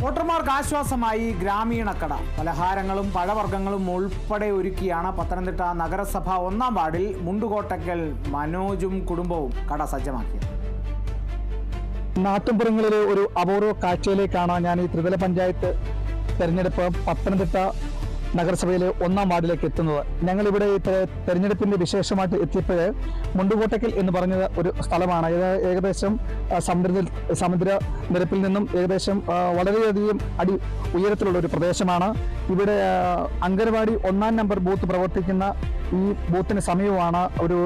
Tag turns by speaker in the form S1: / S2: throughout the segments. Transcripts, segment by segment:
S1: വോട്ടർമാർക്ക് ആശ്വാസമായി ഗ്രാമീണ കട. പലഹാരങ്ങളും പഴവർഗ്ഗങ്ങളും ഉൾപ്പെടെ ഒരുക്കിയാണ് പത്തനംതിട്ട നഗരസഭ 1-ാം വാർഡിൽ മുണ്ടുകോട്ടയ്ക്കൽ മനോജും കുടുംബവും കട സജ്ജമാക്കിയത്.
S2: നാട്ടുംപുറങ്ങളിലെ ഒരു അപൂർവ കാഴ്ചയിലേക്കാണ് ഞാൻ ഈ ത്രിതല പഞ്ചായത്ത് തെരഞ്ഞെടുപ്പ് പത്തനംതിട്ട നഗരസഭയിലെ 1-ാം വാർഡിലേക്ക് എത്തുന്നത്. ഞങ്ങളിവിടെ തെരഞ്ഞെടുപ്പിന്റെ വിശേഷമായിട്ട് എത്തിയപ്പോൾ മുണ്ടുകോട്ടയ്ക്കൽ എന്ന് പറഞ്ഞത് ഒരു സ്ഥലമാണ്. ഇത് ഏകദേശം സമുദ്ര നിരപ്പിൽ നിന്നും ഏകദേശം വളരെയധികം അടി ഉയരത്തിലുള്ള ഒരു പ്രദേശമാണ്. ഇവിടെ അംഗനവാടി 1-ാം നമ്പർ ബൂത്ത് പ്രവർത്തിക്കുന്ന ഈ ബൂത്തിന് സമീപമാണ് ഒരു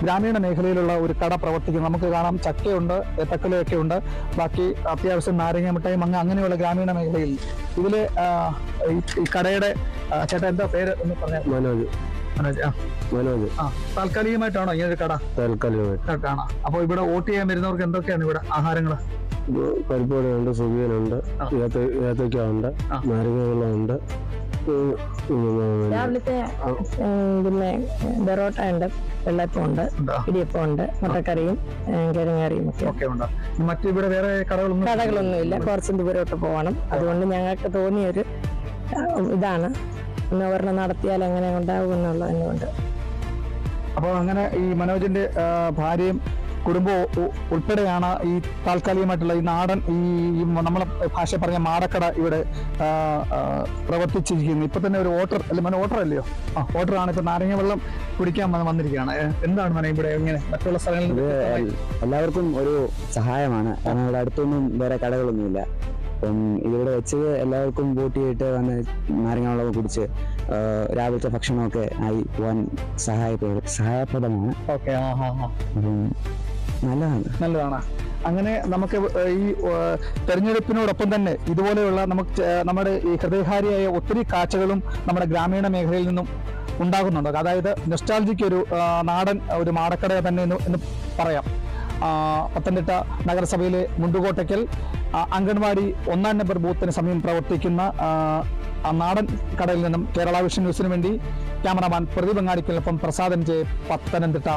S2: ഗ്രാമീണ മേഖലയിലുള്ള ഒരു കട പ്രവർത്തിക്കുന്നത്. നമുക്ക് കാണാം ചക്കയുണ്ട്, ഏത്തക്കലയൊക്കെ ഉണ്ട്, ബാക്കി അത്യാവശ്യം നാരങ്ങ മിഠായി അങ്ങനെയുള്ള ഗ്രാമീണ മേഖലയിൽ ഇതില് ഈ കടയുടെ ചേട്ടാ എന്താ പേര് എന്ന് പറഞ്ഞാൽ?
S3: മനോജ്. മനോജ്.
S2: താൽക്കാലികമായിട്ടാണോ ഇങ്ങനെ ഒരു കട? താൽക്കാലികമായിട്ടാണ്. അപ്പൊ ഇവിടെ വോട്ട് ചെയ്യാൻ വരുന്നവർക്ക് എന്തൊക്കെയാണ് ഇവിടെ ആഹാരങ്ങള്?
S3: പരിപ്പുവടയുണ്ട്, സുഖിയനുണ്ട്, ഏത്തയ്ക്കുണ്ട്, നാരങ്ങ വെള്ളമുണ്ട്,
S4: രാവിലത്തെ പിന്നെ ബെറോട്ട ഉണ്ട്, വെള്ളയപ്പമുണ്ട്, ഇടിയപ്പമുണ്ട്, മുട്ടക്കറിയും കിഴങ്ങറിയും
S2: ഒക്കെ ഉണ്ട്. മറ്റിവിടെ വേറെ
S4: കടകളൊന്നുമില്ല, കുറച്ചും ദൂരോട്ട് പോകണം. അതുകൊണ്ട് ഞങ്ങൾക്ക് തോന്നിയൊരു ഇതാണ് ഒരെണ്ണം നടത്തിയാൽ എങ്ങനെ ഉണ്ടാവും എന്നുള്ളതുകൊണ്ട്.
S2: അപ്പോൾ അങ്ങനെ ഈ മനോജിന്റെ ഭാര്യയും കുടുംബവും ഉൾപ്പെടെയാണ് ഈ താൽക്കാലികമായിട്ടുള്ള ഈ നാടൻ ഈ നമ്മളെ ഭാഷ പറഞ്ഞ മാടക്കട ഇവിടെ പ്രവർത്തിച്ചിരിക്കുന്നത്. ഇപ്പൊ തന്നെ ഒരു വോട്ടർ അല്ലെ മനോ, വോട്ടർ അല്ലയോ? വോട്ടറാണ്. ഇപ്പൊ നാരങ്ങ വെള്ളം കുടിക്കാൻ വന്നിരിക്കുകയാണ്. എന്താണ് മനോ ഇവിടെ എങ്ങനെ മറ്റുള്ള സ്ഥലങ്ങളിൽ?
S3: എല്ലാവർക്കും ഒരു സഹായമാണ്. കാരണം ഇവിടെ അടുത്തൊന്നും വേറെ കടകളൊന്നുമില്ല. അപ്പം ഇതിവിടെ വെച്ച് എല്ലാവർക്കും വോട്ട് ചെയ്തിട്ട് വന്ന് നാരങ്ങ വെള്ളം കുടിച്ച് രാവിലത്തെ ഭക്ഷണമൊക്കെ ആയി പോകാൻ സഹായപ്രദമാണ്.
S2: ഓക്കെ,
S3: നല്ലതാണ്.
S2: അങ്ങനെ നമുക്ക് ഈ തെരഞ്ഞെടുപ്പിനോടൊപ്പം തന്നെ ഇതുപോലെയുള്ള നമ്മുടെ ഈ ഹൃദയഹാരിയായ ഒത്തിരി കാഴ്ചകളും നമ്മുടെ ഗ്രാമീണ മേഖലയിൽ നിന്നും ഉണ്ടാകുന്നുണ്ട്. അതായത് നൊസ്റ്റാൾജിക്ക് ഒരു നാടൻ ഒരു മാടക്കട തന്നെ എന്ന് പറയാം. പത്തനംതിട്ട നഗരസഭയിലെ മുണ്ടുകോട്ടയ്ക്കൽ അംഗൻവാടി 1-ാം നമ്പർ ബൂത്തിന് സമീപം പ്രവർത്തിക്കുന്ന നാടൻ കടയിൽ നിന്നും കേരള വിഷൻ ന്യൂസിന് വേണ്ടി ക്യാമറാമാൻ പ്രദീപ് അങ്ങാടിക്കൊപ്പം പ്രസാദൻ ജെ, പത്തനംതിട്ട.